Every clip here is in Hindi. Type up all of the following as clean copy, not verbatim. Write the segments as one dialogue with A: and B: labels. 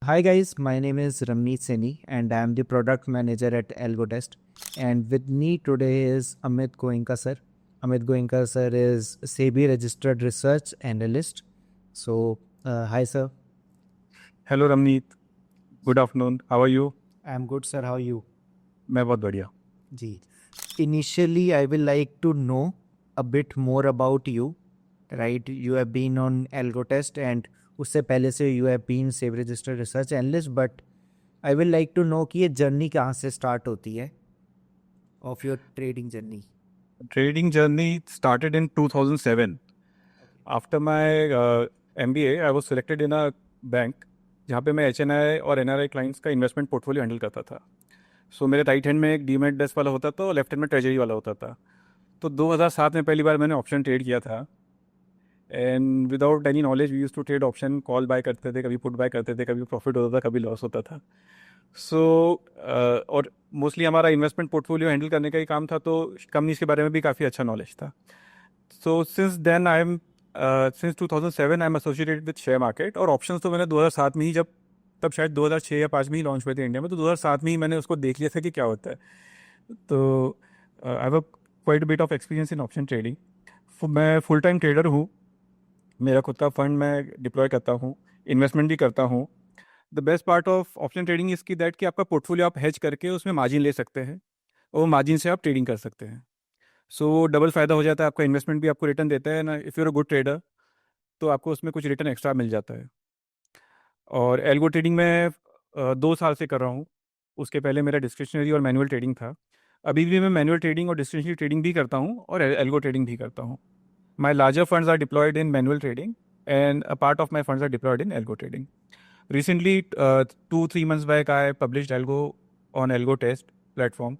A: Hi guys, my name is Ramneet Seni and I am the product manager at Algotest. And with me today is Amit Goenka sir. Amit Goenka sir is SEBI registered research analyst. Hi sir.
B: Hello Ramneet, good afternoon, how are you?
A: I am good sir. How are you?
B: मैं बहुत बढ़िया.
A: Ji. Initially, I will like to know a bit more about you. Right, you have been on Algotest and उससे पहले से you have been SEBI registered research analyst. But I will like to know कि ये जर्नी कहाँ से स्टार्ट होती है of your trading journey.
B: Trading journey started in 2007. After my MBA, I was selected in a bank जहाँ पे मैं HNI और NRI क्लाइंट्स का इन्वेस्टमेंट पोर्टफोलियो हैंडल करता था. सो मेरे राइट हैंड में एक डीमैट डेस्क वाला होता था और लेफ्ट हैंड में ट्रेजरी वाला होता था. तो 2007 में पहली बार मैंने ऑप्शन ट्रेड किया था. And without any knowledge we use to trade option, call buy करते थे, कभी पुट बाय करते थे, कभी प्रॉफिट होता था, कभी लॉस होता था. सो और मोस्टली हमारा इन्वेस्टमेंट पोर्टफोलियो हैंडल करने का ही काम था, तो कंपनीज के बारे में भी काफ़ी अच्छा नॉलेज था. So since 2007 I am associated with share market. और ऑप्शंस तो मैंने 2007 में ही, जब तब शायद 2006 या 5 में ही लॉन्च हुए थे इंडिया में, तो 2007 में ही मैंने उसको देख लिया था कि क्या होता है. तो I have quite bit of experience in option trading. मैं फुल टाइम ट्रेडर हूँ. मेरा खुद का फंड मैं डिप्लॉय करता हूँ, इन्वेस्टमेंट भी करता हूँ. The best part of option trading इसकी दैट कि आपका पोर्टफोलियो आप हेज करके उसमें मार्जिन ले सकते हैं और मार्जिन से आप ट्रेडिंग कर सकते हैं. सो डबल फ़ायदा हो जाता है. आपका इन्वेस्टमेंट भी आपको रिटर्न देता है ना. If you're a good trader तो आपको उसमें कुछ रिटर्न एक्स्ट्रा मिल जाता है. और एल्गो ट्रेडिंग में 2 साल से कर रहा हूँ. उसके पहले मेरा डिस्क्रिशनरी और मैनुअल ट्रेडिंग था. अभी भी मैं मैनुअल ट्रेडिंग और डिस्क्रिशनरी ट्रेडिंग भी करता हूँ और एल्गो ट्रेडिंग भी करता हूँ. My larger funds are deployed in manual trading, and a part of my funds are deployed in algo trading. Recently, 2-3 months back, I published algo on Algo Test platform.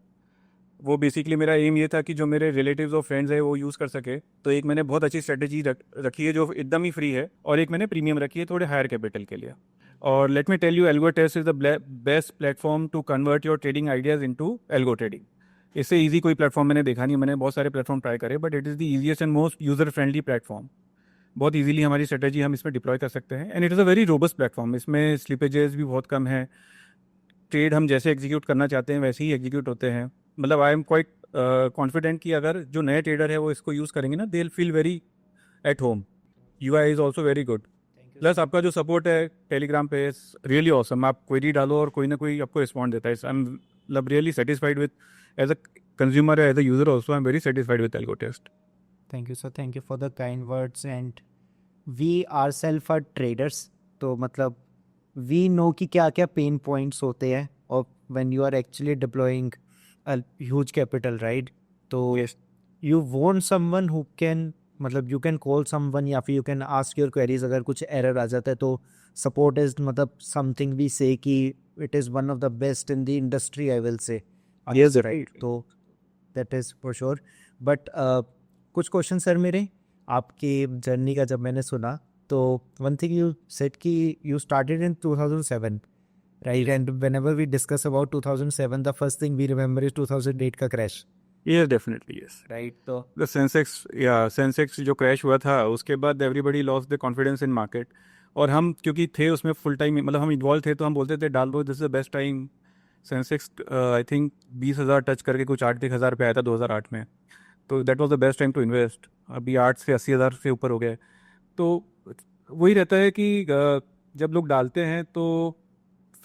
B: वो बेसिकली मेरा एम ये था कि जो मेरे रिलेटिव्स और फ्रेंड्स हैं वो यूज़ कर सके. तो एक मैंने बहुत अच्छी स्ट्रेटेजी रखी है जो एकदम ही फ्री है, और एक मैंने प्रीमियम रखी है थोड़े हायर कैपिटल के लिए. और let me tell you, AlgoTest is the best platform to convert your trading ideas into algo trading. इससे इजी कोई प्लेटफॉर्म मैंने देखा नहीं. मैंने बहुत सारे प्लेटफॉर्म ट्राई करे, but it is the easiest and most user friendly platform. बहुत इजीली हमारी स्ट्रेटेजी हम इसमें डिप्लॉय कर सकते हैं. And it is a very robust platform. इसमें स्लिपेजेस भी बहुत कम है. ट्रेड हम जैसे एग्जीक्यूट करना चाहते हैं वैसे ही एग्जीक्यूट होते हैं. मतलब आई एम क्वाइट कॉन्फिडेंट कि अगर जो नए ट्रेडर है वो इसको यूज़ करेंगे ना, they will feel very at home. UI is also very good. Plus आपका जो सपोर्ट है टेलीग्राम पे, रियली ऑसम. आप क्वेरी डालो और कोई ना कोई आपको रिस्पॉन्ड देता है. आई एम मतलब really satisfied with, as a consumer, as a user also I am very satisfied with AlgoTest.
A: Thank you sir. Thank you for the kind words. And we ourselves are traders. तो मतलब we know कि क्या क्या pain points होते हैं और when you are actually deploying a huge capital, right? तो
B: Yes.
A: you want someone who can, मतलब you can call someone या फिर you can ask your queries अगर कुछ error आ जाता है. तो support is मतलब something we say कि it is one of the best in the industry, I will say.
B: Yes,
A: Right. तो that is for sure. But कुछ क्वेश्चन सर मेरे आपकी जर्नी का जब मैंने सुना, तो वन थिंग यू सेड कि you started in 2007, right? And whenever we discuss about 2007, the first thing we remember is 2008 का crash,
B: yes, definitely, yes.
A: Right? तो
B: द सेंसेक्स जो क्रैश हुआ था उसके बाद everybody lost the confidence in market. और हम क्योंकि थे उसमें फुल टाइम, मतलब हम इन्वॉल्व थे, तो हम बोलते थे डाल दो, this is the best time. Sensex I think 20,000 touch करके कुछ 8-10 हज़ार पे आया था 2008 में. तो that was the best time to invest. अभी 8 से 80 हज़ार से ऊपर हो गए. तो वही रहता है कि जब लोग डालते हैं तो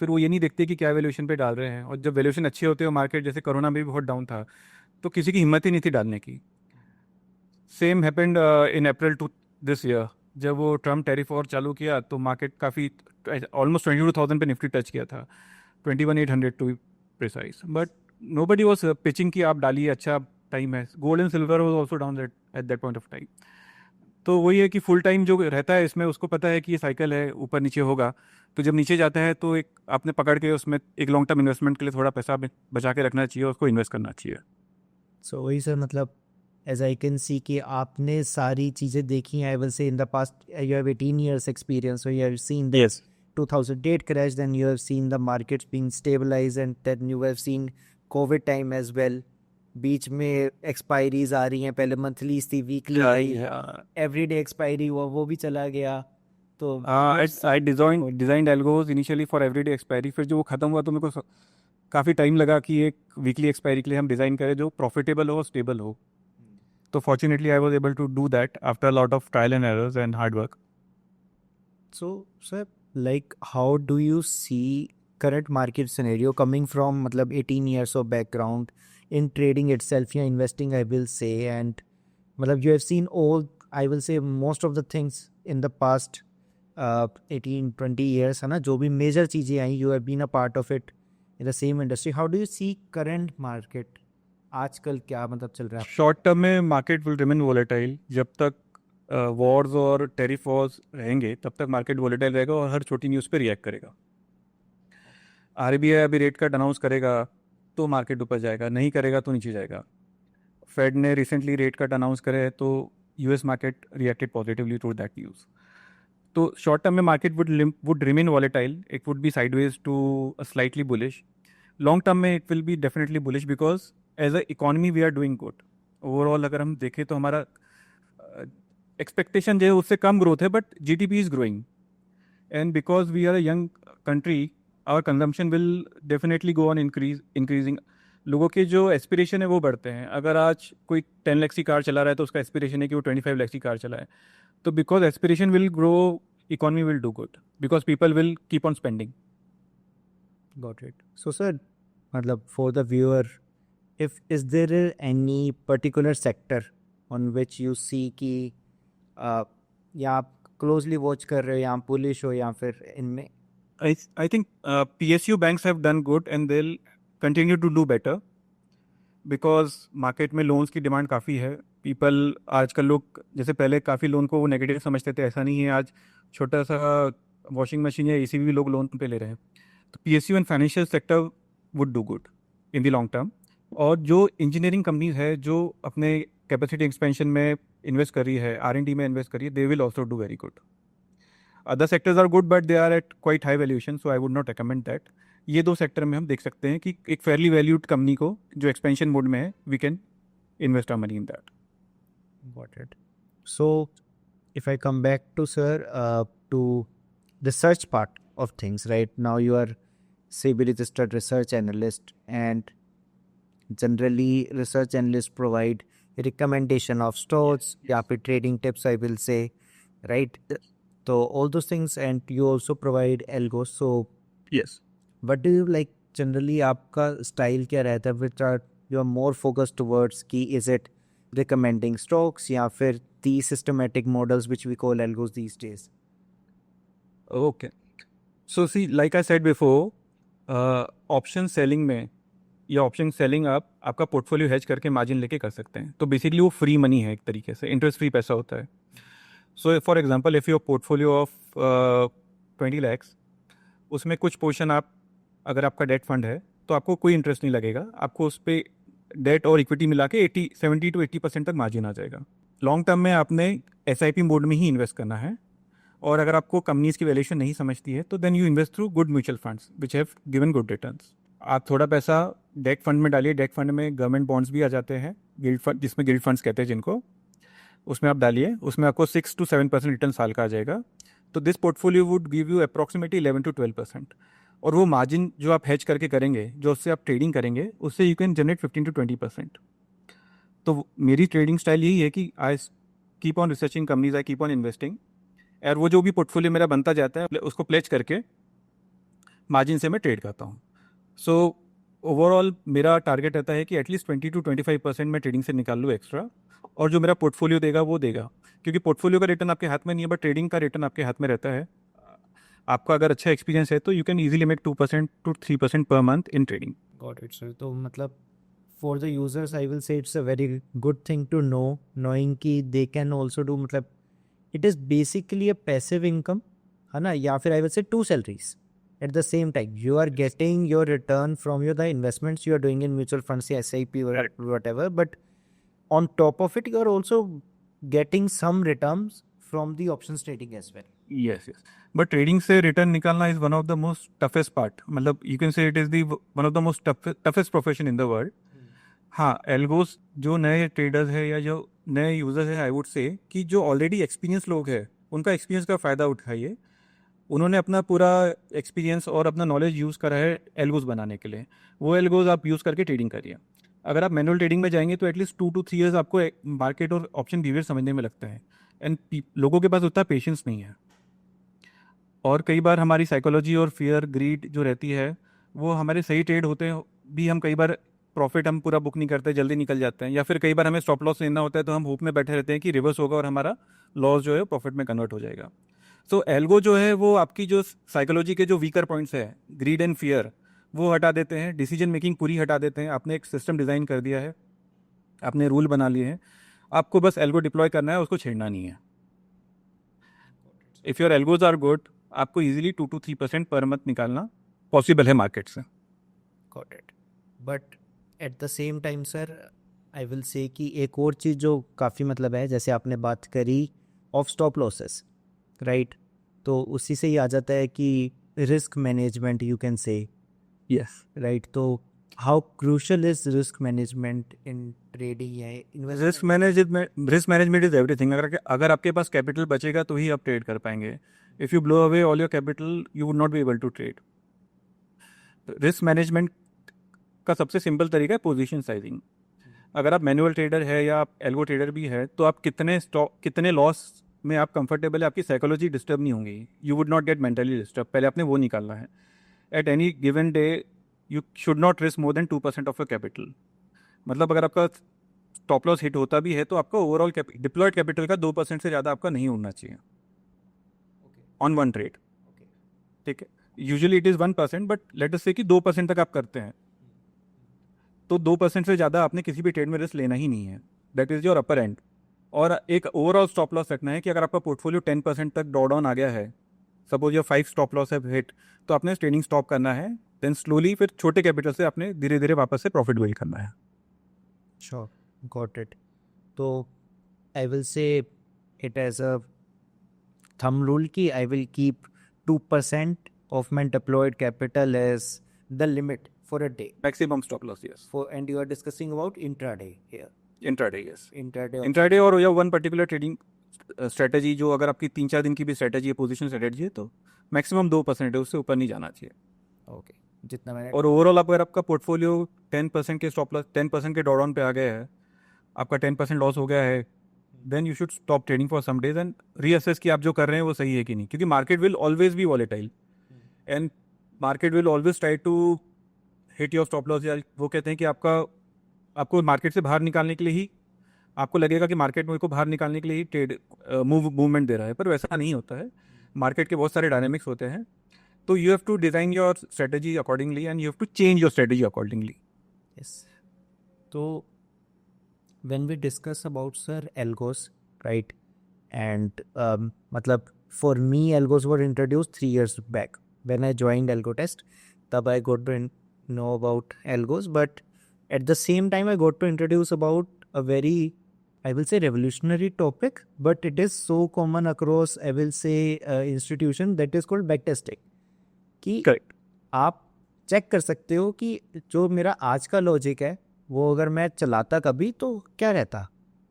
B: फिर वो ये नहीं देखते कि क्या वैल्यूएशन पे डाल रहे हैं. और जब वैल्यूएशन अच्छे होते हो, मार्केट जैसे कोरोना में भी बहुत डाउन था, तो किसी की हिम्मत ही नहीं थी डालने की. Same happened in April to this year. जब वो ट्रम्प टैरिफ और चालू किया तो मार्केट काफ़ी ऑलमोस्ट 22,000 पे निफ्टी टच किया था, 21,800 to precise. But nobody was pitching कि आप डालिए, अच्छा टाइम है. Gold and silver was also down at that point of time. तो वही है कि फुल टाइम जो रहता है इसमें उसको पता है कि ये साइकिल है, ऊपर नीचे होगा. तो जब नीचे जाता है तो एक आपने पकड़ के उसमें एक लॉन्ग टर्म इन्वेस्टमेंट के लिए थोड़ा पैसा बचा के रखना चाहिए और उसको इन्वेस्ट करना चाहिए.
A: सो वही सर, मतलब एज आई कैन सी कि आपने सारी चीज़ें देखी हैं. आई विल से in the past you have 18 years experience, so you have seen the
B: Yes.
A: 2008 crash, then you have seen the markets being stabilized, and then you have seen COVID time as well. बीच में एक्सपायरीज आ रही हैं, पहले मंथलीज थी, वीकली
B: Yeah,
A: थी,
B: yeah.
A: एवरीडे एक्सपायरी हुआ, वो भी चला गया. तो
B: I designed algos initially for everyday expiry, फिर जो वो खत्म हुआ तो मेरे को काफ़ी टाइम लगा कि एक वीकली एक्सपायरी के लिए हम डिज़ाइन करें जो प्रॉफिटेबल हो, स्टेबल हो. तो fortunately I was able to do that after lot of trial and errors and hard work.
A: so sir, like how do you see current market scenario coming from मतलब 18 years of background in trading itself या investing I will say, and मतलब you have seen all, I will say most of the things in the past 18-20 years है ना, जो भी मेजर चीज़ें आई you have been a part of it in the same industry. How do you see current market आजकल क्या मतलब चल रहा है?
B: शॉर्ट टर्म में मार्केट विल रिमेन वोलेटाइल. जब तक वॉर्स और टेरिफ वॉर्स रहेंगे तब तक मार्केट वोलेटाइल रहेगा और हर छोटी न्यूज़ पे रिएक्ट करेगा. आरबीआई अभी रेट कट अनाउंस करेगा तो मार्केट ऊपर जाएगा, नहीं करेगा तो नीचे जाएगा. फेड ने रिसेंटली रेट कट अनाउंस करे है तो US market reacted positively to that news. तो शॉर्ट टर्म में market would remain volatile. It would be sideways to slightly bullish. Long term में it will be definitely bullish because as a economy we are doing good. Overall अगर हम देखें तो हमारा एक्सपेक्टेशन जो है उससे कम ग्रोथ है, but GDP is growing. And because we are a young country, our consumption will definitely go on increasing. लोगों के जो एस्पिरेशन है वो बढ़ते हैं. अगर आज कोई 10 लाख की कार चला रहा है तो उसका एस्पिरेशन है कि वो 25 लाख की कार चलाए. तो because aspiration will grow, economy will do good because people will keep on spending.
A: Got it. So sir, मतलब for the viewer, if is there any particular sector on which you see कि या आप closely watch कर रहे हो या आप bullish हो या फिर इनमें?
B: I think PSU banks have done good and they'll continue to do better because market में लोन्स की डिमांड काफ़ी है. पीपल आजकल लोग जैसे पहले काफ़ी लोन को वो नेगेटिव समझते थे, ऐसा नहीं है. आज छोटा सा वॉशिंग मशीन या एसी भी लोग लोन पे ले रहे हैं. तो PSU and financial sector would do good in the long term. और जो इंजीनियरिंग कंपनीज है जो अपने कैपेसिटी एक्सपेंशन में इन्वेस्ट कर रही है, R&D में इन्वेस्ट कर रही है, they will also do very good. Other sectors are good but they are at quite high valuation, so I would not recommend that. ये दो सेक्टर में हम देख सकते हैं कि एक फेयरली वैल्यूड कंपनी को जो एक्सपेंशन मोड में है, we can invest our money in that.
A: Got it. So if I come back to sir to the research part of things, right now you are SEBI registered research analyst, and generally research analysts provide recommendation of stocks या फिर trading tips I will say, right? So all those things, and you also provide algos. So
B: Yes.
A: what do you like generally, आपका style क्या रहता है, which are you are more focused towards कि is it recommending stocks या फिर the systematic models which we call algos these days?
B: Okay. So see, like I said before, option selling में या ऑप्शन सेलिंग आप आपका पोर्टफोलियो हेज करके मार्जिन लेके कर सकते हैं. तो बेसिकली वो फ्री मनी है, एक तरीके से इंटरेस्ट फ्री पैसा होता है. So for example if your portfolio of 20 lakhs, उसमें कुछ पोर्शन आप, अगर आपका डेट फंड है तो आपको कोई इंटरेस्ट नहीं लगेगा. आपको उस पर डेट और इक्विटी मिला के 70 to 80% तक मार्जिन आ जाएगा. लॉन्ग टर्म में आपने SIP मोड में ही इन्वेस्ट करना है. और अगर आपको कंपनीज की वैल्यूएशन नहीं समझती है तो then you invest through good mutual funds which have given good returns. आप थोड़ा पैसा डेट फंड में डालिए. डेट फंड में गवर्नमेंट बॉन्ड्स भी आ जाते हैं, गिल्ड फंड, जिसमें गिल्ड फंड्स कहते हैं जिनको. उसमें आप डालिए, उसमें आपको 6 to 7% रिटर्न साल का आ जाएगा. तो this portfolio would give you approximately 11 to 12%. और वो मार्जिन जो आप हेज करके करेंगे, जो उससे आप ट्रेडिंग करेंगे, उससे यू कैन जनरेट 15 to 20%. तो मेरी ट्रेडिंग स्टाइल यही है कि I keep on researching companies, I keep on investing, और वो जो भी पोर्टफोलियो मेरा बनता जाता है उसको प्लेज करके मार्जिन से मैं ट्रेड करता हूँ. सो ओवरऑल मेरा टारगेट रहता है कि एटलीस्ट 20 to 25% मैं ट्रेडिंग से निकाल लूँ एक्स्ट्रा, और जो मेरा पोर्टफोलियो देगा वो देगा. क्योंकि पोर्टफोलियो का रिटर्न आपके हाथ में नहीं है, बट ट्रेडिंग का रिटर्न आपके हाथ में रहता है. आपका अगर अच्छा एक्सपीरियंस है तो you can easily make 2% to 3% per month in trading.
A: Got it, sir. तो मतलब for the users I will say it's a very good thing to know, knowing कि they can also do, मतलब it is basically a passive income है ना, या फिर I will say 2 salaries at the same time. You are getting your return from the investments you are doing in mutual funds, SIP or
B: Correct.
A: whatever, but on top of it you are also getting some returns from the options trading as well.
B: Yes. But trading से रिटर्न निकालना is one of the most toughest part. मतलब you can say it is the one of the most toughest profession in the world. हाँ, एल्गोस जो नए ट्रेडर्स है या जो नए यूजर्स है, आई वुड से कि जो ऑलरेडी एक्सपीरियंस लोग हैं उनका एक्सपीरियंस का फ़ायदा उठाइए। उन्होंने अपना पूरा एक्सपीरियंस और अपना नॉलेज यूज़ करा है एल्गोज बनाने के लिए। वो एल्गोज आप यूज़ करके ट्रेडिंग करिए। अगर आप मैनुअल ट्रेडिंग में जाएंगे तो एटलीस्ट 2 to 3 ईयर्स आपको मार्केट और ऑप्शन बिहेवियर समझने में लगता है। एंड लोगों के पास उतना पेशेंस नहीं है। और कई बार हमारी साइकोलॉजी और फियर ग्रीड जो रहती है, वो हमारे सही ट्रेड होते हैं भी हम कई बार प्रॉफिट हम पूरा बुक नहीं करते, जल्दी निकल जाते हैं। या फिर कई बार हमें स्टॉप लॉस लेना होता है तो हम होप में बैठे रहते हैं कि रिवर्स होगा और हमारा लॉस जो है प्रॉफिट में कन्वर्ट हो जाएगा। सो एल्गो जो है वो आपकी जो साइकोलॉजी के जो वीकर पॉइंट्स है, ग्रीड एंड फियर, वो हटा देते हैं। डिसीजन मेकिंग पूरी हटा देते हैं। आपने एक सिस्टम डिज़ाइन कर दिया है, आपने रूल बना लिए हैं, आपको बस एल्गो डिप्लॉय करना है, उसको छेड़ना नहीं है। If your algos are good, आपको इजीली 2 to 3% पर मंथ निकालना पॉसिबल है मार्केट से।
A: Got it. But at the same time sir, I will से कि एक और चीज़ जो काफ़ी मतलब है, जैसे आपने बात करी ऑफ स्टॉप लॉसेस, राइट? तो उसी से ही आ जाता है कि risk management you can say,
B: yes,
A: right? तो how crucial is risk management in trading या
B: रिस्क मैनेजमेंट इज एवरीथिंग। अगर आपके पास कैपिटल बचेगा तो ही आप ट्रेड कर पाएंगे। If you blow away all your capital, you would not be able to trade. Risk management का सबसे सिंपल तरीका है पोजीशन साइजिंग। अगर आप मैनुअल ट्रेडर है या आप एल्गो ट्रेडर भी है, तो आप कितने लॉस में आप कंफर्टेबल है, आपकी साइकोलॉजी डिस्टर्ब नहीं होंगी, you would not gate mentally disturb. पहले आपने वो निकालना है। At any given day you should not risk more than 2% of your capital. मतलब अगर आपका स्टॉप लॉस हिट होता भी है तो आपका ओवरऑल डिप्लॉयड कैपिटल का 2% से ज़्यादा आपका नहीं होना चाहिए ऑन वन ट्रेड। ठीक है, usually it is 1%, but let us से कि 2% तक आप करते हैं, तो 2% से ज़्यादा आपने किसी भी ट्रेड में रिस्क लेना ही नहीं है। That is your upper and. और एक ओवरऑल स्टॉप लॉस रखना है कि अगर आपका पोर्टफोलियो 10% तक ड्रॉ डाउन आ गया है, सपोज योर 5 स्टॉप लॉस है हिट, तो आपने ट्रेडिंग स्टॉप करना है। देन स्लोली फिर छोटे कैपिटल से आपने धीरे धीरे वापस से प्रॉफिट बिल्ड करना है।
A: Sure, got it. तो I will say it as a thumb rule कि I will keep 2% of my deployed capital as the limit for a day.
B: Maximum stop loss, yes.
A: For and you are discussing about intraday here.
B: Intraday, yes.
A: Intraday.
B: Intraday और या वन पर्टिकुलर ट्रेडिंग स्ट्रेटजी, जो अगर आपकी 3-4 दिन की भी स्ट्रेटजी है, पोजीशन स्ट्रेटजी है, तो मैक्सिमम 2% है, उससे ऊपर नहीं जाना चाहिए।
A: Okay. जितना मैंने
B: और ओवरऑल अगर आपका पोर्टफोलियो 10% के स्टॉप लॉस, 10% के ड्रॉडाउन पे आ गया है, आपका 10% लॉस हो गया है, then you should stop trading for some days and reassess कि आप जो कर रहे हैं वो सही है कि नहीं। क्योंकि market will always be volatile and market will always try to hit your stop loss. या वो कहते हैं कि आपको मार्केट से बाहर निकालने के लिए ही, आपको लगेगा कि मार्केट को बाहर निकालने के लिए ही ट्रेड मूवमेंट दे रहा है, पर वैसा नहीं होता है। मार्केट के बहुत सारे डायनेमिक्स होते हैं, तो you have to design your strategy accordingly and you have to change your strategy accordingly.
A: yes. तो when we discuss about sir algos, right? And मतलब for me algos were introduced 3 years back when I joined Algotest. तब I got to know about algos, but at the same time I got to introduce about a very, I will say, revolutionary topic, but it is so common across, I will say, institution, that is called backtesting. कि
B: करेक्ट।
A: आप चेक कर सकते हो कि जो मेरा आज का लॉजिक है वो अगर मैं चलाता कभी तो क्या रहता,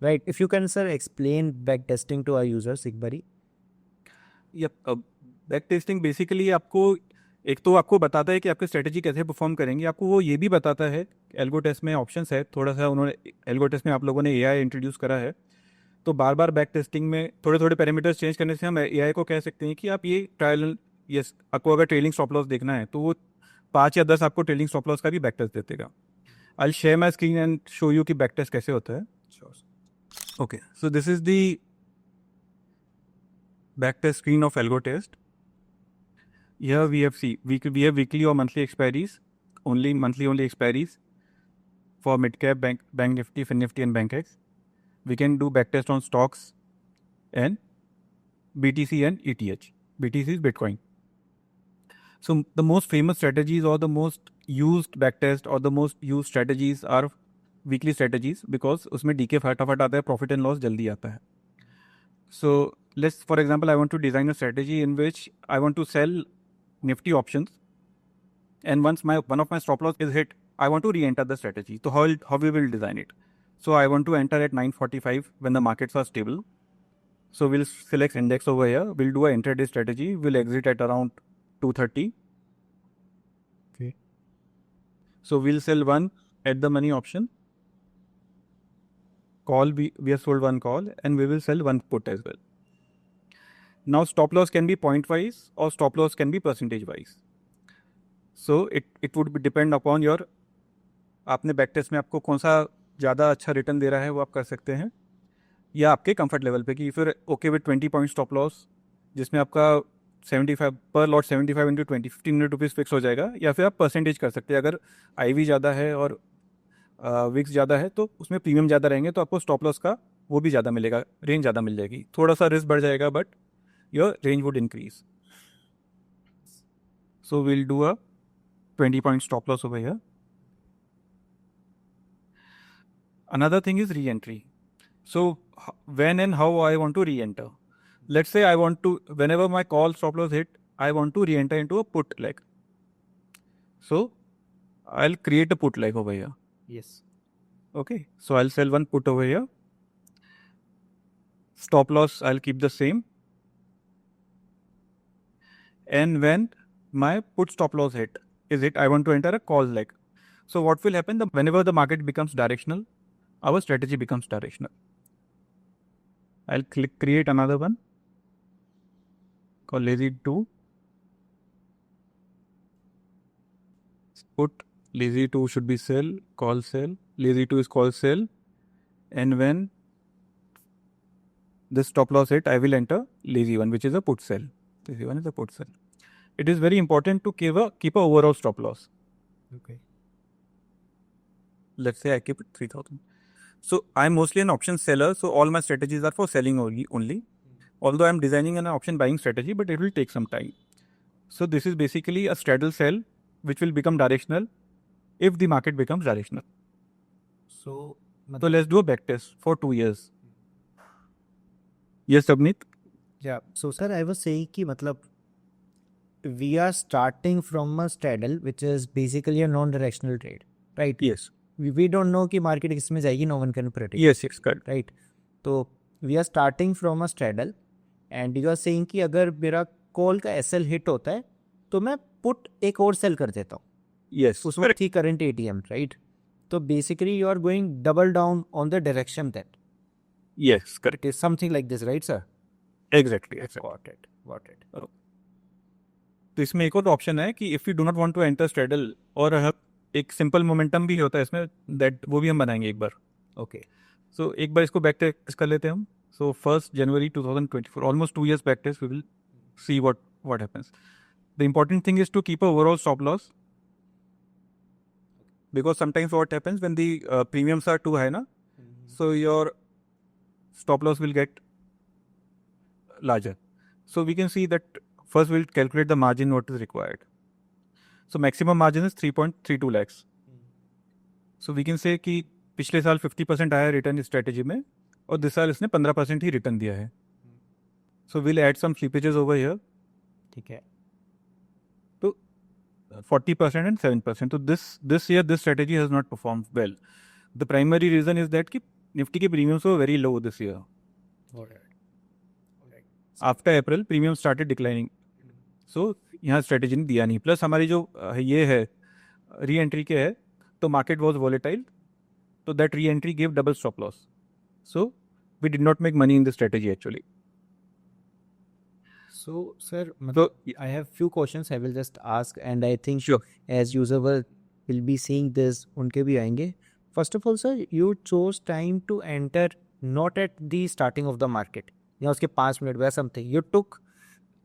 A: right? If you can sir explain back testing to our users एक बारी।
B: बैक टेस्टिंग बेसिकली आपको एक तो आपको बताता है कि आपकी स्ट्रेटजी कैसे परफॉर्म करेंगी, आपको वो ये भी बताता है। एल्गो टेस्ट में ऑप्शंस है थोड़ा सा, उन्होंने एल्गो टेस्ट में आप लोगों ने एआई इंट्रोड्यूस करा है, तो बार बार बैक टेस्टिंग में थोड़े थोड़े पैरामीटर्स चेंज करने से हम एआई को कह सकते हैं कि आप ये ट्रायल, यस, आपको अगर ट्रेलिंग स्टॉप लॉस देखना है तो वो 5 या 10 आपको ट्रेलिंग स्टॉप लॉस का भी बैक टेस्ट देगा। I will share my screen and show you कि बैक टेस्ट कैसे होता है। Okay, so this is the back test screen of AlgoTest. Here we have we have weekly or monthly expiries, monthly expiries for mid-cap, bank Nifty, Fin Nifty and Bank X. We can do backtest on stocks and BTC and ETH. BTC is Bitcoin. So the most famous strategies or the most used backtest or the most used strategies are weekly strategies, because उसमें DK फटाफट आता है, profit and loss जल्दी आता है. So for example, I want to design a strategy in which I want to sell Nifty options, and once one of my stop loss is hit, I want to re-enter the strategy. So how we will design it? So I want to enter at 9:45 when the markets are stable. So we'll select index over here. We'll do a intraday strategy. We'll exit at around 230.
A: Okay.
B: So we'll sell one at the money option. Call, we have sold one call, and we will sell one put as well. Now stop loss can be point wise or stop loss can be percentage wise. So it would be depend upon your, आपने बैक टेस्ट में आपको कौन सा ज़्यादा अच्छा रिटर्न दे रहा है वो आप कर सकते हैं, या आपके कंफर्ट लेवल पे कि फिर okay with 20 point stop loss जिसमें आपका 75 पर लॉट 75 इंटू 20 ₹15 फिक्स हो जाएगा, या फिर आप परसेंटेज कर सकते हैं। अगर आईवी ज़्यादा है और विक्स ज़्यादा है तो उसमें प्रीमियम ज़्यादा रहेंगे तो आपको स्टॉप लॉस का वो भी ज़्यादा मिलेगा, रेंज ज़्यादा मिल जाएगी, थोड़ा सा रिस्क बढ़ जाएगा but your range would increase. So we'll do a 20 point stop loss over here. Another thing is re-entry. So when and how I want to re-enter. Let's say I want to, whenever my call stop loss hit, I want to re-enter into a put leg. So I'll create a put leg over here.
A: Yes.
B: Okay. So I'll sell one put over here. Stop loss I'll keep the same. And when my put stop loss hit, I want to enter a call leg. So what will happen? Whenever the market becomes directional, our strategy becomes directional. I'll create another one called lazy 2. Put lazy 2 should be sell, call sell. Lazy 2 is call sell. And when this stop loss hit, I will enter lazy 1, which is a put sell. Lazy 1 is a put sell. It is very important to keep a overall stop loss.
A: Okay.
B: Let's say I keep it 3000. So I'm mostly an option seller, so all my strategies are for selling only. Although I'm designing an option buying strategy, but it will take some time. So this is basically a straddle sell, which will become directional if the market becomes directional.
A: So
B: let's do a back test for 2 years. Yes, Abnit?
A: yeah. So sir, I was saying कि मतलब we are starting from a straddle, which is basically a non-directional trade, right?
B: Yes.
A: We don't know कि market किसमें जाएगी, no one can predict.
B: Yes, correct.
A: Right? तो we are starting from a straddle and you are saying कि अगर मेरा कॉल का SL हिट होता है तो मैं पुट एक और सेल कर देता हूँ.
B: Yes.
A: उस वक्त थी करंट ATM, right? तो basically you are going double down on the direction then.
B: Yes, correct.
A: It is something like this, right, sir?
B: Exactly.
A: Got it.
B: तो इसमें एक और ऑप्शन है कि if you do not want to enter straddle, और एक सिंपल मोमेंटम भी होता है इसमें, दैट वो भी हम बनाएंगे एक बार.
A: Okay.
B: सो एक बार इसको बैक टेस्ट कर लेते हैं हम. So 1 January 2024, almost 2 years back test, we will see what happens. The important thing is to keep a overall stop loss, because sometimes what happens when the premiums are too high, so your stop loss will get larger. So we can see that first we'll calculate the margin what is required. So maximum margin is 3.32 lakhs. So we can say कि पिछले साल 50% आया रिटर्न इस स्ट्रेटेजी में, और दिस साल इसने 15% ही रिटर्न दिया है. So we'll add some slippages over here.
A: ठीक है.
B: तो 40% and 7%. So this year this strategy has not performed well. The primary reason is that कि निफ्टी के premiums were very low this year.
A: Alright.
B: After April premium started declining. So यहाँ स्ट्रेटेजी ने दिया नहीं. प्लस हमारी जो ये है री एंट्री के है, तो मार्केट वॉज वॉलेटाइल, तो that re entry give double stop loss. So we did not make money in this strategy actually.
A: So, sir, I have few questions I will just ask, and I think as user will be seeing this, उनके भी आएंगे. First of all, sir, you chose time to enter not at the starting of the market, या उसके 5 मिनट या something. You took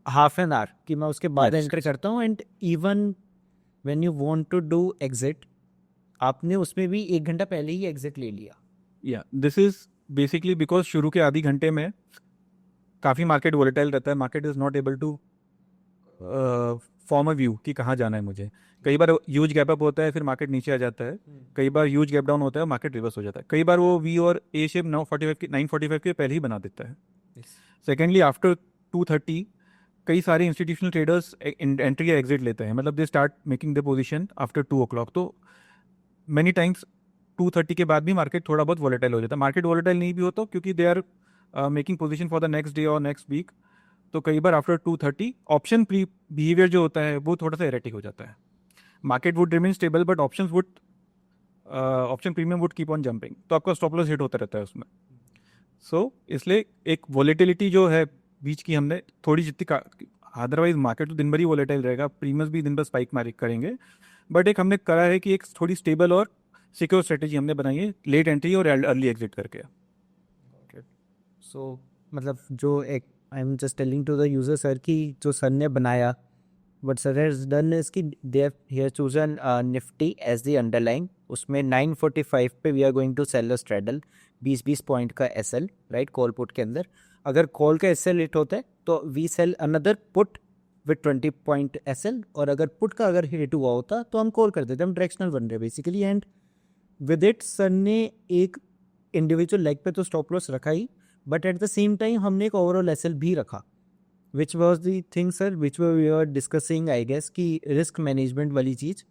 A: half an hour कि मैं उसके बाद एंटर करता हूँ, and even when you want to do exit, आपने उसमें भी 1 घंटा पहले ही exit ले लिया.
B: या दिस इज बेसिकली बिकॉज शुरू के आधी घंटे में काफ़ी मार्केट वोलेटाइल रहता है. Market is not able to form a view कि कहाँ जाना है मुझे. कई बार ह्यूज गैप अप होता है, फिर मार्केट नीचे आ जाता है. कई बार ह्यूज गैप डाउन होता है, मार्केट रिवर्स हो जाता है. कई बार वो वी और ए शेप 945 के पहले ही बना देता है. सेकेंडली आफ्टर 2:30 कई सारे इंस्टीट्यूशनल ट्रेडर्स एंट्री या एग्जिट लेते हैं. मतलब they start making the position after 2 o'clock. तो मैनी टाइम्स 2:30 के बाद भी मार्केट थोड़ा बहुत वोलेटाइल हो जाता है. मार्केट वोलेटाइल नहीं भी होता क्योंकि they are making position for the next day और नेक्स्ट वीक, तो कई बार आफ्टर 2:30 ऑप्शन बिहेवियर जो होता है वो थोड़ा सा एरेटिक हो जाता है. Market would remain stable but option premium would keep on jumping, तो आपका स्टॉप लॉस हिट होता रहता है उसमें. सो इसलिए एक वॉलेटिलिटी जो है बीच की हमने थोड़ी जितनी, अदरवाइज मार्केट तो दिन भर ही वॉलेटाइल रहेगा, प्रीमियम्स भी दिन भर स्पाइक मार करेंगे, बट एक हमने करा है कि एक थोड़ी स्टेबल और सिक्योर स्ट्रेटेजी हमने बनाई है लेट एंट्री और अर्ली एग्जिट करके.
A: सो मतलब जो एक I am just telling to the user sir कि जो सर ने बनाया, but sir has done is कि they have chosen Nifty as the underline. उसमें 9:45 पे we are going to sell a straddle 20 point का एसएल, राइट, कॉल पुट के अंदर. अगर कॉल का एसएल हिट होता है तो we sell another put with 20 point SL, और अगर पुट का अगर हिट हुआ होता तो हम कॉल कर देते. हम डायरेक्शनल बन रहे basically. And with it sir ने एक इंडिविजुअल लेग पे तो स्टॉप लॉस रखा ही, but at the same time हमने एक ओवरऑल एसएल भी रखा, which was the thing sir which we are discussing I guess कि रिस्क मैनेजमेंट वाली चीज़,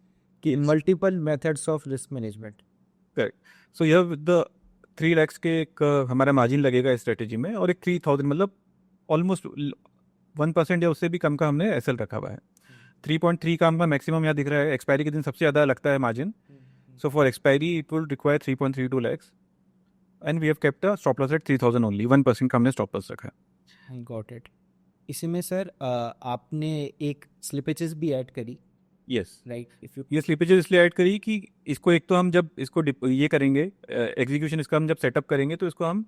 A: कि multiple methods of risk management.
B: Correct. So यह विद द 3 lakhs के एक हमारा मार्जिन लगेगा इस स्ट्रेटेजी में, और एक 3000 मतलब ऑलमोस्ट 1% या उससे भी कम का हमने एसएल रखा हुआ है. 3.3 का हमारा मैक्सिमम यहाँ दिख रहा है. एक्सपायरी के दिन सबसे ज़्यादा लगता है margin. So for expiry it will require 3.32 lakhs and we have kept a stop loss at 3000 only. 1% का हमने स्टॉप लॉस रखा है.
A: I got it. इसमें सर आपने एक स्लिपेजेस भी ऐड करी,
B: यस.
A: राइट? इफ यू
B: ये स्लिपेजेस इसलिए ऐड करी कि इसको एक तो हम जब इसको ये करेंगे एग्जीक्यूशन इसका हम जब सेटअप करेंगे तो इसको हम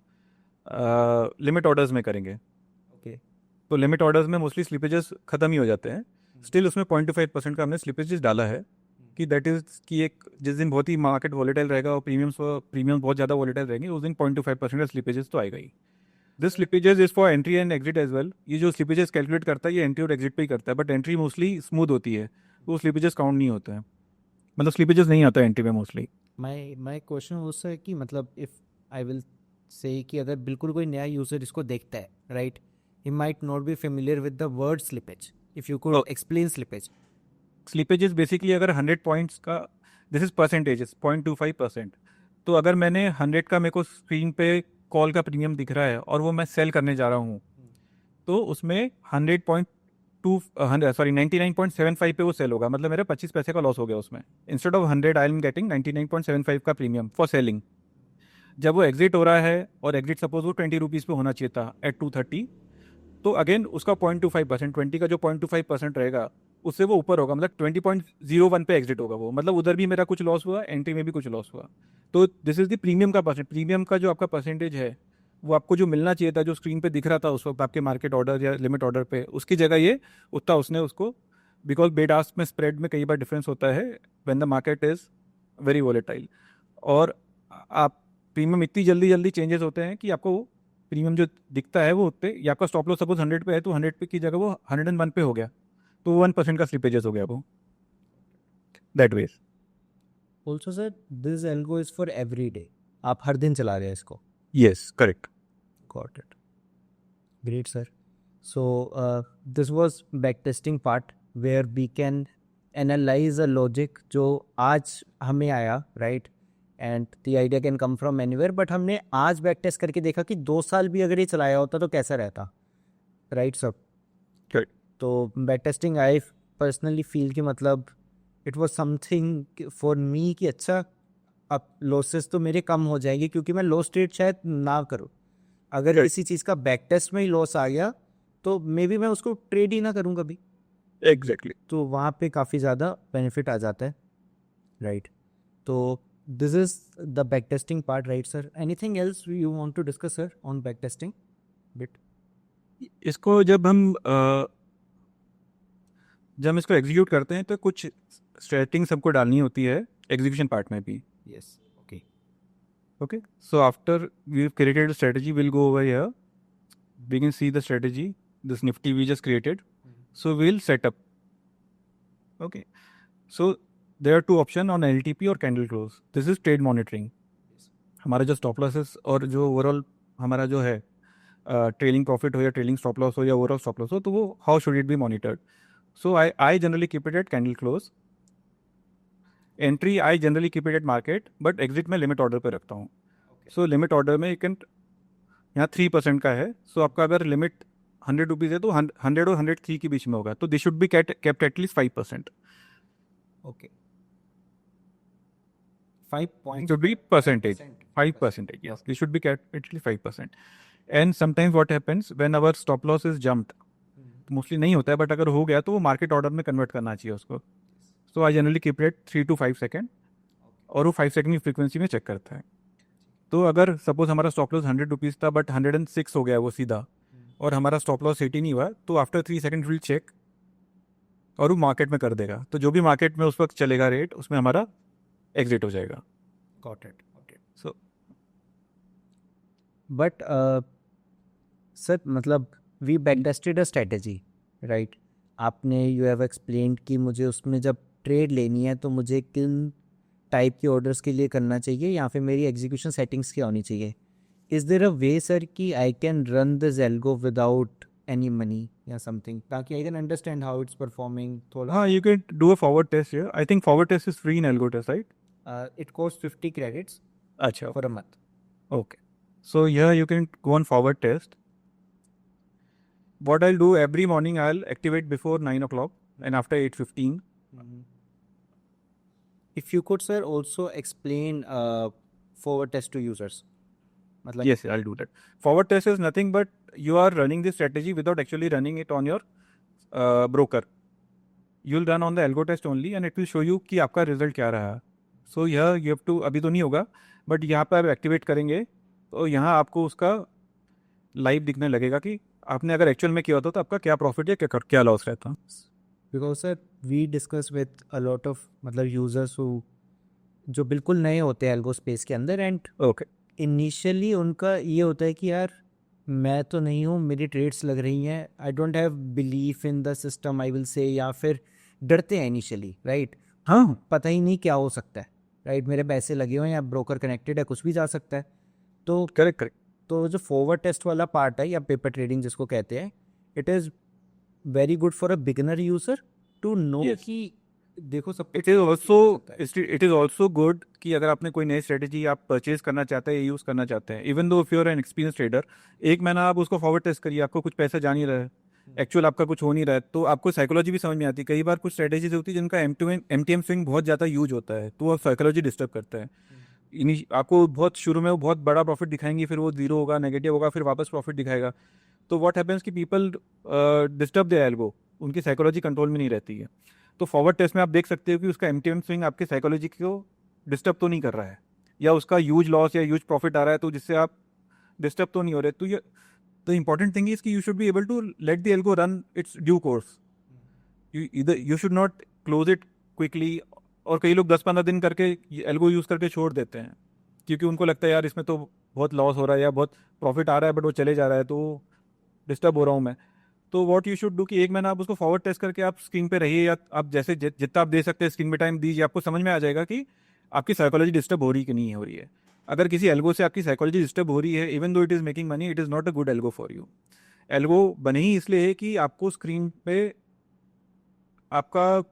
B: लिमिट ऑर्डर्स में करेंगे.
A: ओके.
B: तो लिमिट ऑर्डर्स में मोस्टली स्लिपेजेस खत्म ही हो जाते हैं. स्टिल उसमें 0.25% का हमने स्लिपेजेस डाला है कि दैट इज कि एक जिस दिन बहुत ही मार्केट वॉलेटाइल रहेगा और प्रीमियम बहुत ज़्यादा वॉलेटाइल रहेंगे उस दिन 0.25% का स्लिपेजेस तो आएगा ही. This slippages is for entry and exit as well. ये जो स्लिपेजेस कैलकुलेट करता है ये एंट्री और एग्जिट पे ही करता है, बट एंट्री मोस्टली स्मूथ होती है, वो स्लिपेजेस काउंट नहीं होते हैं. मतलब स्लिपेजेस नहीं आता है एंट्री में मोस्टली.
A: माय क्वेश्चन उससे है कि मतलब इफ आई विल से कि अगर बिल्कुल कोई नया यूजर इसको देखता है, right, he might not be familiar with the word slippage. If you could
B: Oh.
A: Explain slippage.
B: Slippages basically अगर 100 पॉइंट्स का, दिस इज परसेंटेजेस 0.25%. तो अगर मैंने 100 का मेरे को स्क्रीन पे कॉल का प्रीमियम दिख रहा है और वो मैं सेल करने जा रहा हूँ, तो उसमें 99.75 पे वो सेल होगा. मतलब मेरा 25 पैसे का लॉस हो गया उसमें. Instead of 100 I am getting 99.75 का प्रीमियम फॉर सेलिंग. जब वो एग्जिट हो रहा है और एग्जिट सपोज वो 20 रुपीज़ पे होना चाहिए था एट 2:30, तो अगेन उसका 0.25%, 20 का जो 0.25% रहेगा उससे वो ऊपर होगा. मतलब 20.01 पे एग्जिट होगा वो. मतलब उधर भी मेरा कुछ लॉस हुआ, एंट्री में भी कुछ लॉस हुआ. तो दिस इज द प्रीमियम का परसेंट. प्रीमियम का जो आपका परसेंटेज है वो आपको जो मिलना चाहिए था, जो स्क्रीन पे दिख रहा था उस वक्त आपके मार्केट ऑर्डर या लिमिट ऑर्डर पे, उसकी जगह ये उतना उसने उसको, बिकॉज बेड आस्क में स्प्रेड में कई बार डिफरेंस होता है when the market is very volatile. और आप प्रीमियम इतनी जल्दी जल्दी चेंजेस होते हैं कि आपको प्रीमियम जो दिखता है वो उतने, या आपका स्टॉप लॉस सपोज 100 पे है तो 100 पे की जगह वो 101 पे हो गया, तो 1% का स्लिपेजेस हो गया वो. That ways.
A: Also sir this algo is for every day. आप हर दिन चला रहे हैं इसको.
B: Yes, correct.
A: Got it. Great, sir. So this was backtesting part where we can analyze a logic जो आज हमें आया, right? And the idea can come from anywhere. But हमने आज backtest करके देखा कि 2 साल भी अगर ये चलाया होता तो कैसा रहता, right sir?
B: करेक्ट.
A: तो backtesting I personally feel कि मतलब it was something for me कि अच्छा अब losses तो मेरे कम हो जाएंगे क्योंकि मैं loss trade शायद ना करूँ. अगर
B: Correct.
A: किसी चीज़ का बैक टेस्ट में ही लॉस आ गया तो मे बी मैं उसको ट्रेड ही ना करूँ कभी.
B: एग्जैक्टली.
A: तो वहाँ पे काफ़ी ज़्यादा बेनिफिट आ जाता है, राइट? तो this is the back testing part, right sir? Anything else you want to discuss sir on back testing bit?
B: इसको जब हम इसको एग्जीक्यूट करते हैं तो कुछ स्ट्रेटिंग सबको डालनी होती है एग्जीक्यूशन पार्ट में भी.
A: Yes. Okay.
B: Okay, so after we've created a strategy, we'll go over here. We can see the strategy, this Nifty we just created. So we'll set up. Okay, so there are two options on LTP or candle close. This is trade monitoring. हमारा जो stop losses और जो overall हमारा जो है trailing profit हो या trailing stop loss हो या overall stop loss हो, तो वो how should it be monitored? So I generally keep it at candle close. Entry I generally keep it at market, but exit में लिमिट ऑर्डर पे रखता हूँ. सो लिमिट ऑर्डर में यू कैन यहाँ 3% का है, सो आपका अगर लिमिट 100 रुपीज़ है तो 100 और 103 के बीच में होगा, तो this should be kept at least 5%.
A: Okay. 5
B: Should be percentage. 5%. Yes, this should be kept at least 5%. And sometimes what happens when our stop loss is jumped, mostly नहीं होता है, बट अगर हो गया तो वो मार्केट ऑर्डर में कन्वर्ट करना चाहिए उसको. So I generally keep it 3 to 5 second, और वो 5 सेकेंड की फ्रीक्वेंसी में चेक करता है. तो अगर सपोज हमारा स्टॉप लॉस 100 रुपीज़ था बट 106 हो गया वो सीधा, और हमारा स्टॉप लॉस हिट ही नहीं हुआ, तो आफ्टर 3 सेकेंड विल चेक और वो मार्केट में कर देगा. तो जो भी मार्केट में उस वक्त चलेगा रेट, उसमें हमारा एग्जिट हो जाएगा.
A: Got it.
B: So
A: But sir मतलब वी बैकटेस्टेड अ स्ट्रेटेजी, राइट? आपने यू हैव एक्सप्लेन्ड कि मुझे उसमें जब ट्रेड लेनी है तो मुझे किन टाइप के ऑर्डर्स के लिए करना चाहिए, या फिर मेरी एग्जीक्यूशन सेटिंग्स क्या होनी चाहिए. Is there a way sir कि I can run this algo without any money या समथिंग, ताकि I can understand how it's performing थोड़ा.
B: हाँ, you can do a forward test here. I think forward test is free in Algo test, right?
A: It cost 50 credits
B: Acha.
A: for a month.
B: Okay. So here you can go on forward test. What I'll do every morning, I'll activate before 9 o'clock and after 8:15.
A: If you could sir also explain forward test to users. मतलब
B: Yes, I'll do that. Forward test is nothing but you are running this strategy without actually running it on your broker. You'll run on the algo test only and it will show you कि आपका result क्या रहा. So here you have to, अभी तो नहीं होगा, but यहाँ पे आप एक्टिवेट करेंगे तो यहाँ आपको उसका लाइव दिखने लगेगा कि आपने अगर एक्चुअल में किया होता तो आपका क्या प्रॉफिट या क्या लॉस रहता.
A: Because sir we discuss with a lot of मतलब यूजर्स जो बिल्कुल नए होते हैं एल्गो स्पेस के अंदर, एंड
B: ओके.
A: इनिशियली उनका ये होता है कि यार मैं तो नहीं हूँ, मेरी ट्रेड्स लग रही हैं, I don't have belief in the system I will से, या फिर डरते हैं इनिशियली, राइट?
B: हाँ,
A: पता ही नहीं क्या हो सकता है, राइट? मेरे पैसे लगे हुए हैं या ब्रोकर कनेक्टेड है, कुछ भी जा सकता है. तो
B: करेक्ट.
A: तो जो फॉरवर्ड टेस्ट वाला पार्ट है या पेपर ट्रेडिंग जिसको कहते हैं, it is very good for a beginner user to know
B: Yes.
A: कि देखो सब
B: इट इज ऑल्सो गुड कि अगर आपने कोई नई स्ट्रेटेजी आप परचेज करना चाहते हैं, यूज करना चाहते हैं, even though if you are an experience trader, एक महीना आप उसको फॉरवर्ड टेस्ट करिए, आपको कुछ पैसा जा नहीं रहा है, एक्चुअल आपका कुछ हो नहीं रहा है, तो आपको साइकोलॉजी भी समझ में आती है. कई बार कुछ स्ट्रेटेजीज होती है जिनका एमटीएम स्विंग बहुत ज़्यादा यूज होता है, तो वो साइकोलॉजी डिस्टर्ब करता है. आपको बहुत शुरू में वो बहुत बड़ा प्रॉफिट दिखाएंगे, फिर वो जीरो होगा, नेगेटिव होगा, फिर वापस प्रॉफिट दिखाएगा. तो व्हाट हैपेंस कि पीपल डिस्टर्ब द एल्गो, उनकी साइकोलॉजी कंट्रोल में नहीं रहती है. तो फॉरवर्ड टेस्ट में आप देख सकते हो कि उसका एमटीएम स्विंग आपके साइकोलॉजी को डिस्टर्ब तो नहीं कर रहा है, या उसका यूज लॉस या यूज प्रॉफिट आ रहा है तो जिससे आप डिस्टर्ब तो नहीं हो रहे. तो ये द इंपॉर्टेंट थिंग इज कि you should be able to let the algo run its due course. You should not close it quickly. और कई लोग 10-15 दिन करके एल्गो यूज़ करके छोड़ देते हैं, क्योंकि उनको लगता है यार इसमें तो बहुत लॉस हो रहा है या बहुत प्रॉफिट आ रहा है बट वो चले जा रहा है, तो डिस्टर्ब हो रहा हूँ मैं. तो व्हाट यू शुड डू कि एक महीना आप उसको फॉरवर्ड टेस्ट करके आप स्क्रीन पे रहिए, या आप जैसे जितना आप दे सकते हैं स्क्रीन पे टाइम दीजिए, आपको समझ में आ जाएगा कि आपकी साइकोलॉजी डिस्टर्ब हो रही है कि नहीं हो रही है. अगर किसी एल्गो से आपकी साइकोलॉजी डिस्टर्ब हो रही है, even though it is making money, it is not a good algo for you. Algo बने ही इसलिए है कि आपको स्क्रीन पे आपका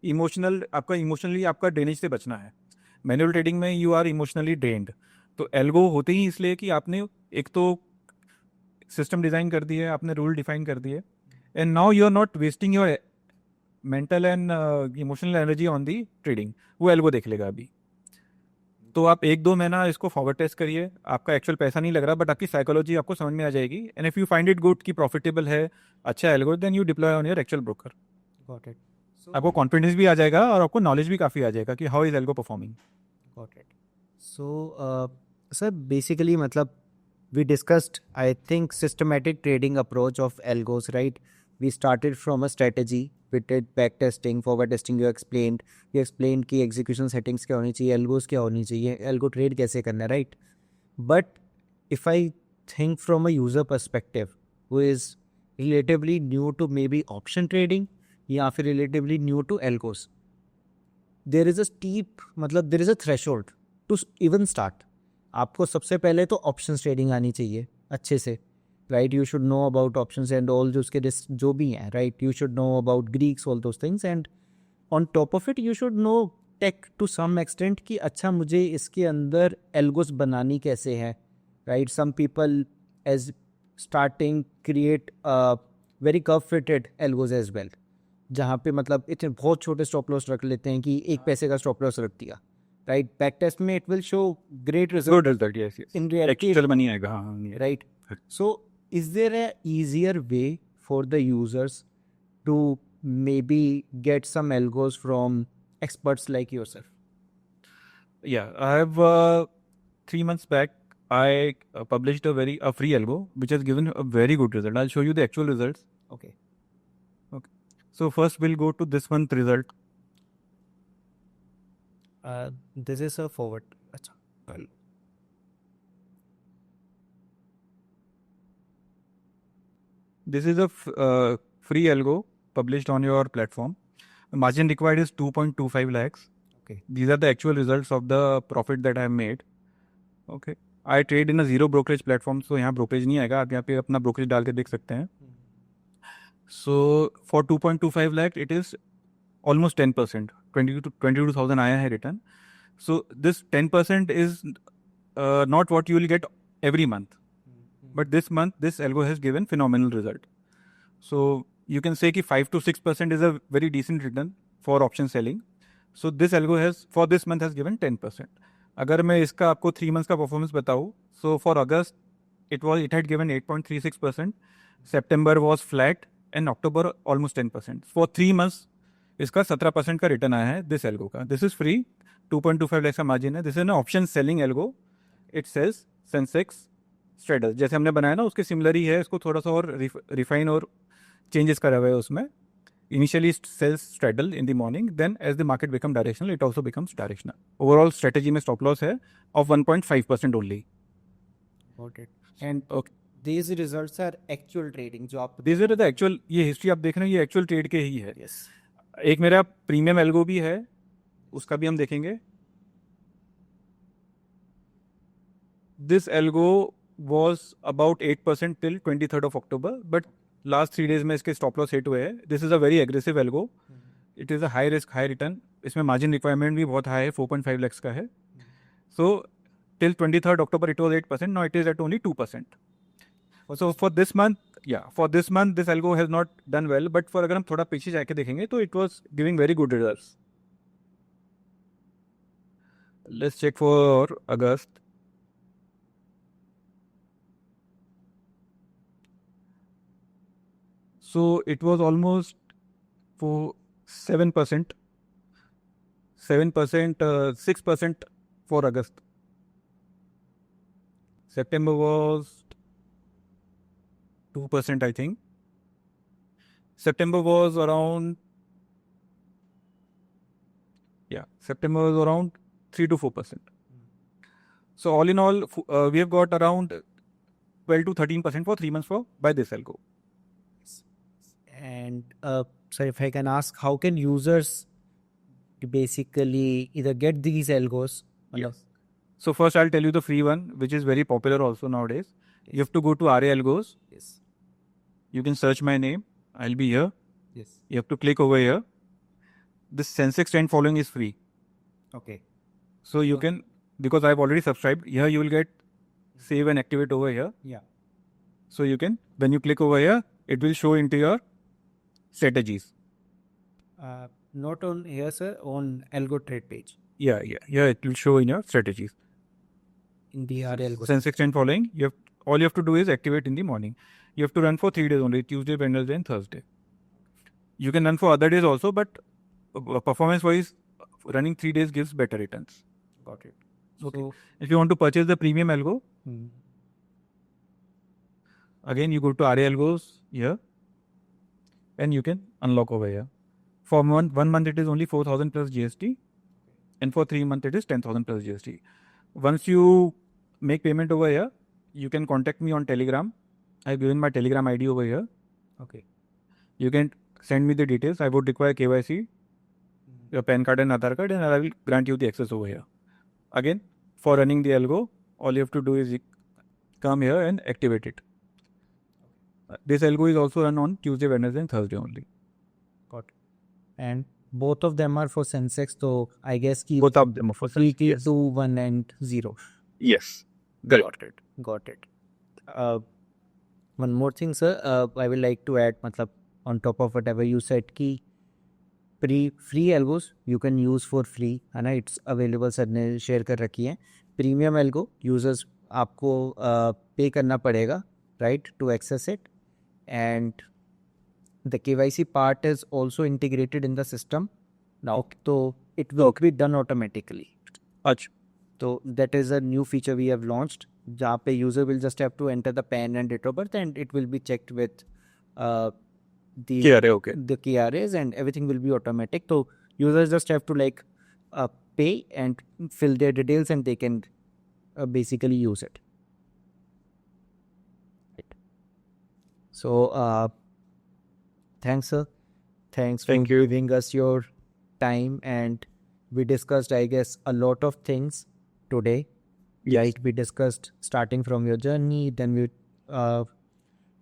B: इमोशनली आपका ड्रेनेज से बचना है. मैनुअल ट्रेडिंग में यू आर इमोशनली ड्रेन्ड. तो एल्गो होते ही इसलिए कि आपने एक तो सिस्टम डिज़ाइन कर दिए, आपने रूल डिफाइन कर दिए, and now you are not wasting your mental and emotional energy on the trading. वो एल्गो देख लेगा अभी. तो आप 1-2 महीना इसको फॉरवर्ड टेस्ट करिए, आपका एक्चुअल पैसा नहीं लग रहा बट आपकी साइकोलॉजी आपको समझ में आ जाएगी, and if you find it good कि प्रॉफिटेबल है, अच्छा algo, then you deploy on your actual broker.
A: Got it.
B: आपको कॉन्फिडेंस भी आ जाएगा और आपको नॉलेज भी काफ़ी आ जाएगा कि how is algo performing.
A: Got it. So sir basically मतलब we discussed I think systematic trading approach of algos, right? We started from a strategy, we did back testing, forward testing. You explained कि execution settings क्या होनी चाहिए, algos क्या होनी चाहिए, algo trade कैसे करना है, right? But if I think from a user perspective who is relatively new to maybe option trading या फिर relatively new to algos, there is a steep मतलब there is a threshold to even start. आपको सबसे पहले तो ऑप्शंस ट्रेडिंग आनी चाहिए अच्छे से, right? You should know about options and all जो उसके रिस्क जो भी हैं, right? You should know about Greeks, all those things, and on top of it you should know tech to some extent कि अच्छा मुझे इसके अंदर एल्गोस बनानी कैसे है, right? Some people as starting create very curve fitted algos as well, जहाँ पे मतलब इतने बहुत छोटे स्टॉप लॉस रख लेते हैं कि 1 पैसे का स्टॉप लॉस रख दिया, राइट? बैक टेस्ट में it will show great result
B: good result, yes yes,
A: in reality,
B: actual में नहीं आएगा, हाँ नहीं आएगा।
A: right? So is there a easier way for the users to maybe get some algos from experts like yourself?
B: Yeah, I have 3 months back I published a free algo which has given a very good result. I'll show you the actual results.
A: Okay.
B: So first we'll go to this month result.
A: This is a forward. अच्छा.
B: This is a free algo published on your platform. The margin required is 2.25 lakhs.
A: Okay.
B: These are the actual results of the profit that I have made. Okay. I trade in a zero brokerage platform, so यहाँ brokerage नहीं आएगा, आप यहाँ पे अपना brokerage डाल के देख सकते हैं. So for 2.25 lakh, it is almost 10%. 22,000 आया है return. So this 10% is not what you will get every month. But this month, this algo has given phenomenal result. So you can say कि 5 to 6% is a very decent return for option selling. So this algo has, for this month, has given 10%. अगर मैं इसका आपको 3 months का performance बताऊँ, so for August, it had given 8.36%. September was flat and October almost 10%. For 3 months, इसका 17% का रिटर्न आया है this algo का. This is free, 2.25 lakhs का मार्जिन है. This is an option selling algo. It sells Sensex straddle, जैसे हमने बनाया ना उसके सिमिलर ही है, इसको थोड़ा सा और रिफाइन और चेंजेस करा हुआ है उसमें. Initially sells straddle in the morning, then as the market become directional it also becomes directional. Overall strategy में स्टॉप लॉस है of 1.5% only.
A: Got it. And these results are actual trading जो आप
B: दिस इज द एक्चुअल, ये हिस्ट्री आप देख रहे हैं ये एक्चुअल ट्रेड के ही है.
A: yes.
B: एक मेरा प्रीमियम एल्गो भी है, उसका भी हम देखेंगे. This algo was about 8% till 23rd of October, but last 3 days में इसके stop loss hit हुए हैं. This is a very aggressive algo. It is a high risk, high return. इसमें margin requirement भी बहुत high है, 4.5 lakhs का है. So till 23rd October it was 8%. Now it is at only 2%. So for this month, this algo has not done well. But for अगर हम थोड़ा पीछे जाके देखेंगे तो it was giving very good results. Let's check for August. So it was almost for 7%, 6% for August. September was 2%, I think. September was around 3 to 4%. So all in all, we have got around 12 to 13% for 3 months by this algo.
A: And sir, if I can ask, how can users basically either get these algos?
B: Yes. So first I'll tell you the free one, which is very popular also nowadays. You have to go to RA Algos.
A: Yes.
B: You can search my name. I'll be here.
A: Yes.
B: You have to click over here. This Sensex trend following is free.
A: Okay.
B: So you can, because I've already subscribed, here you will get save and activate over here.
A: Yeah.
B: So you can, when you click over here, it will show into your strategies.
A: Not on here, sir, on Algo trade page.
B: Yeah, it will show in your strategies.
A: In the RA Algo.
B: Sensex trend following, all you have to do is activate in the morning. You have to run for 3 days only, Tuesday, Wednesday and Thursday. You can run for other days also, but performance wise, running 3 days gives better returns.
A: Got it.
B: Okay.
A: So,
B: if you want to purchase the premium algo, again you go to RA Algos here and you can unlock over here. For 1 month it is only 4,000 plus GST, and for 3 months it is 10,000 plus GST. Once you make payment over here, you can contact me on Telegram. I've given my Telegram ID over here.
A: okay.
B: You can send me the details. I would require KYC, your PAN card and Aadhaar card, and I will grant you the access over here. Again, for running the algo, all you have to do is come here and activate it. This algo is also run on Tuesday, Wednesday and Thursday only.
A: Got it. And both of them are for Sensex, so I guess
B: Both of them are for
A: 3, 2, 1 and 0.
B: Yes. Got it.
A: Got it. One more thing, sir. I will like to add, मतलब on top of whatever you said, कि free algos you can use for free, है ना? It's available, सर ने शेयर कर रखी है. Premium algo users आपको पे करना पड़ेगा, right, to access it. And the KYC part is also integrated in the system now, so it will be done automatically.
B: अच्छा.
A: So that is a new feature we have launched, जहाँ पे user will just have to enter the PAN and date of birth, and it will be checked with the
B: KRA, okay.
A: the KRAs, and everything will be automatic. So users just have to like pay and fill their details, and they can basically use it. Right. So thanks, sir. Thanks
B: Thank
A: for
B: you.
A: giving us your time, and we discussed, I guess, a lot of things today.
B: Yes.
A: Right, we discussed starting from your journey, then we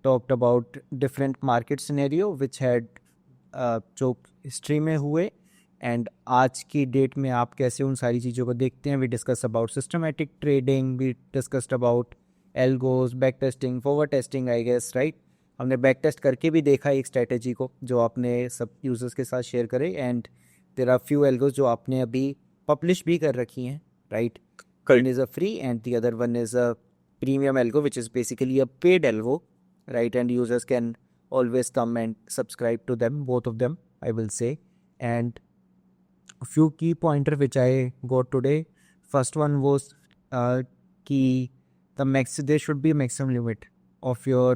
A: talked about different market scenario which had जो हिस्ट्री में हुए, एंड आज की डेट में आप कैसे उन सारी चीज़ों को देखते हैं. We discuss about systematic trading, we discussed about algos, back testing, forward testing, I guess, right. हमने बैक टेस्ट करके भी देखा एक स्ट्रेटेजी को जो आपने सब यूजर्स के साथ शेयर करे, and there are few algos जो आपने अभी पब्लिश भी कर रखी हैं, right. One is a free and the other one is a premium algo, which is basically a paid algo, right? And users can always come and subscribe to them, both of them, I will say. And a few key pointer which I got today. First one was there should be a maximum limit of your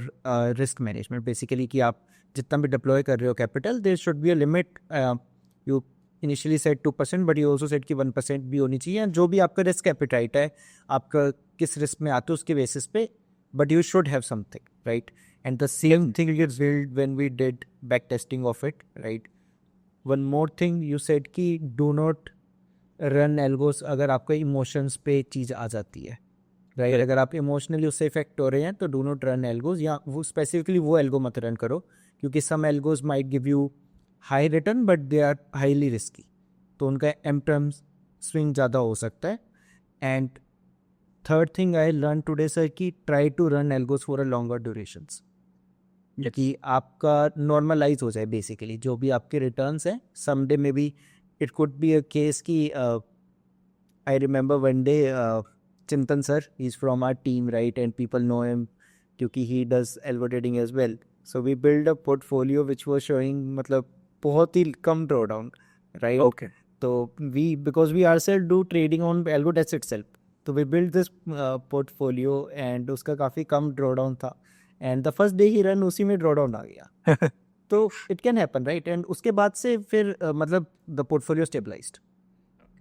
A: risk management. Basically कि आप जितना भी deploy कर रहे हो capital, there should be a limit. You initially said 2%, but you also said कि 1% भी होनी चाहिए, and जो भी आपका risk appetite है, आपका किस risk में आते हो उसके basis पे, but you should have something, right? And the same thing gets built when we did back testing of it, right? One more thing you said कि do not run algos अगर आपको emotions पे चीज़ आ जाती है, right? अगर आप emotionally उससे affect हो रहे हैं तो do not run algos, या वो specifically वो algo मत run करो, क्योंकि some algos might give you high return but they are highly risky, तो उनका M-terms swing ज़्यादा हो सकता है. And third thing I learned today, sir, कि try to run algos for a longer durations, कि आपका नॉर्मलाइज हो जाए बेसिकली जो भी आपके रिटर्न्स हैं. समडे में भी it could be a case कि I remember one day Chintan sir, he is from our team, right, and people know him क्योंकि he does algo trading as well. So we build a portfolio which was showing मतलब बहुत ही कम ड्रॉ डाउन, राइट.
B: Okay.
A: तो we because we are self do trading on algo desk itself, तो we build this portfolio and उसका काफ़ी कम ड्रॉ डाउन था, एंड द फर्स्ट डे ही रन उसी में ड्रॉ डाउन आ गया. तो it can happen, right. And उसके बाद से फिर मतलब the portfolio stabilized,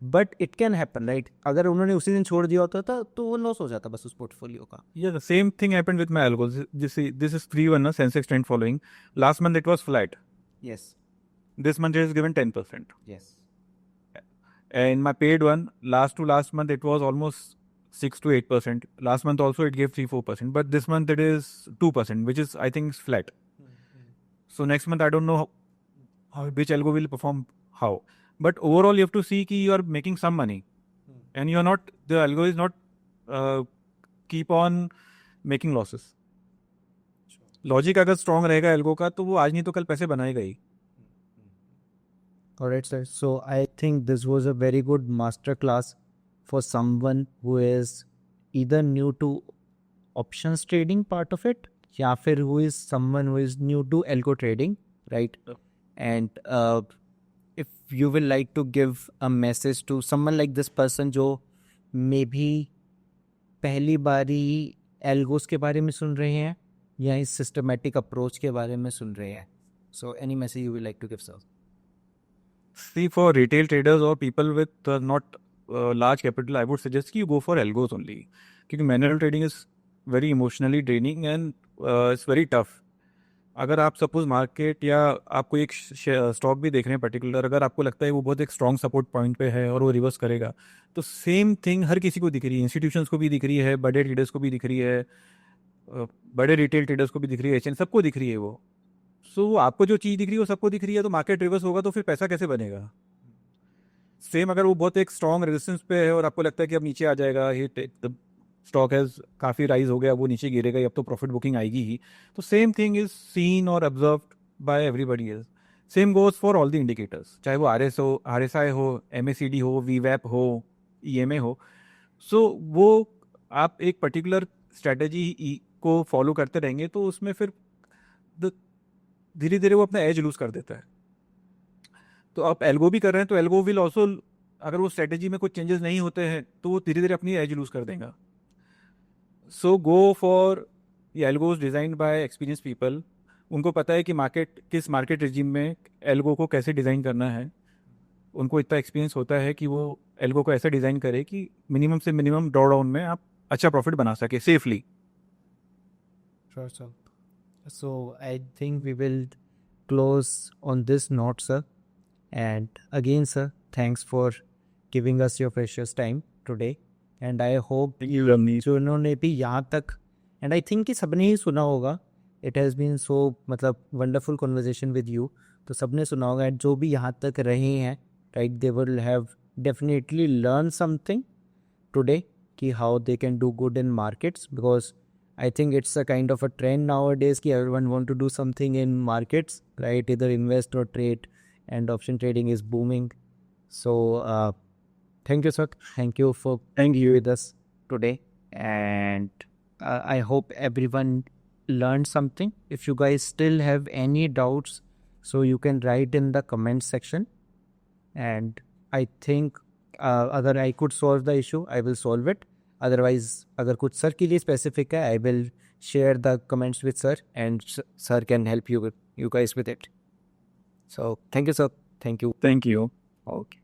A: but it can happen, right. अगर उन्होंने उसी दिन छोड़ दिया होता था तो वो लॉस हो जाता बस उस पोर्टफोलियो का.
B: Yeah, the same thing happened with my algos. This is free one, Sensex trend following. Last month it was flat.
A: Yes.
B: This month it is given 10%.
A: Yes.
B: And my paid one, last to last month, it was almost 6 to 8%. Last month also it gave 3-4%. But this month it is 2%, which is, I think, is flat. So next month I don't know which algo will perform how. But overall you have to see कि you are making some money. And you are not, the algo is not keep on making losses. Logic अगर strong रहेगा algo का तो वो आज नहीं तो कल पैसे बनाएगा ही.
A: Alright, sir. So I think this was a very good master class for someone who is either new to options trading part of it, या फिर who is someone who is new to algo trading, right? And if you will like to give a message to someone like this person जो maybe पहली बारी algos के बारे में सुन रहे हैं या इस systematic approach के बारे में सुन रहे हैं, so any message you would like to give, sir?
B: See, for retail traders or people with not large capital, I would suggest कि you go for algos only. क्योंकि manual trading is very emotionally draining and it's very tough. अगर आप सपोज मार्केट या आपको एक स्टॉक भी देख रहे हैं पर्टिकुलर, अगर आपको लगता है वो बहुत एक स्ट्रॉन्ग सपोर्ट पॉइंट पे है और वो रिवर्स करेगा, तो सेम थिंग हर किसी को दिख रही है. इंस्टीट्यूशंस को भी दिख रही है, बड़े ट्रेडर्स को भी दिख रही है, बड़े रिटेल ट्रेडर्स को भी दिख रही है, एचएन सबको दिख रही है वो. सो आपको जो चीज़ दिख रही है वो सबको दिख रही है, तो मार्केट रिवर्स होगा तो फिर पैसा कैसे बनेगा. सेम अगर वो बहुत एक स्ट्रॉन्ग रेजिस्टेंस पे है और आपको लगता है कि अब नीचे आ जाएगा, स्टॉक हैज़ काफ़ी राइज हो गया, वो नीचे गिरेगा, अब तो प्रॉफिट बुकिंग आएगी ही. तो सेम थिंग इज सीन और observed bye everybody else. Same goes for all the indicators, चाहे वो RSI हो, MACD हो, VWAP हो, EMA हो. सो वो आप एक पर्टिकुलर स्ट्रेटजी को फॉलो करते रहेंगे तो उसमें फिर धीरे धीरे वो अपना एज लूज कर देता है. तो आप एल्गो भी कर रहे हैं तो एल्गो विल ऑल्सो, अगर वो स्ट्रेटेजी में कुछ चेंजेस नहीं होते हैं तो वो धीरे धीरे अपनी एज लूज कर देगा. सो गो फॉर ये algos designed bye experience people. उनको पता है कि किस मार्केट रिजीम में एल्गो को कैसे डिज़ाइन करना है. उनको इतना एक्सपीरियंस होता है कि वो एल्गो को ऐसा डिज़ाइन करे कि मिनिमम से मिनिमम ड्रॉडाउन में आप अच्छा प्रॉफिट बना सके safely.
A: Sure, sir. So I think we will close on this note, sir. And again, sir, thanks for giving us your precious time today. And I hope जिन्होंने भी यहाँ तक, and I think कि सबने ही सुना होगा. It has been so मतलब wonderful conversation with you. तो सबने सुना होगा, and जो भी यहाँ तक रहे हैं, right, they will have definitely learned something today कि how they can do good in markets, because I think it's a kind of a trend nowadays कि everyone want to do something in markets, right, either invest or trade, and option trading is booming. So thank you, sir. Thank you for being with us today, and I hope everyone learned something. If you guys still have any doubts, so you can write in the comment section, and I think अगर I could solve the issue, I will solve it. Otherwise, अगर कुछ सर के लिए स्पेसिफिक है, I will share the comments with sir, and sir can help you guys with it. So thank you, sir. Thank you.
B: Thank you.
A: Okay.